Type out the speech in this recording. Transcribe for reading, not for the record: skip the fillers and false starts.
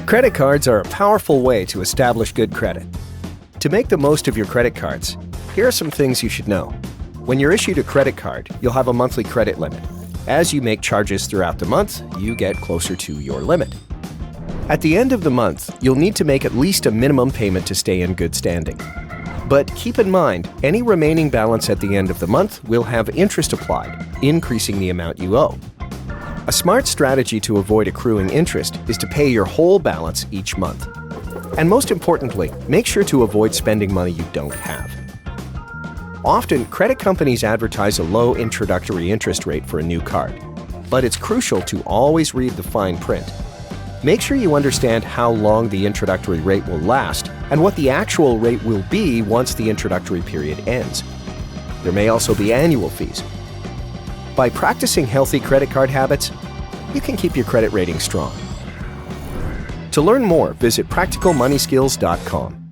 Credit cards are a powerful way to establish good credit. To make the most of your credit cards, here are some things you should know. When you're issued a credit card, you'll have a monthly credit limit. As you make charges throughout the month, you get closer to your limit. At the end of the month, you'll need to make at least a minimum payment to stay in good standing. But keep in mind, any remaining balance at the end of the month will have interest applied, increasing the amount you owe. A smart strategy to avoid accruing interest is to pay your whole balance each month. And most importantly, make sure to avoid spending money you don't have. Often, credit companies advertise a low introductory interest rate for a new card, but it's crucial to always read the fine print. Make sure you understand how long the introductory rate will last and what the actual rate will be once the introductory period ends. There may also be annual fees. By practicing healthy credit card habits, you can keep your credit rating strong. To learn more, visit practicalmoneyskills.com.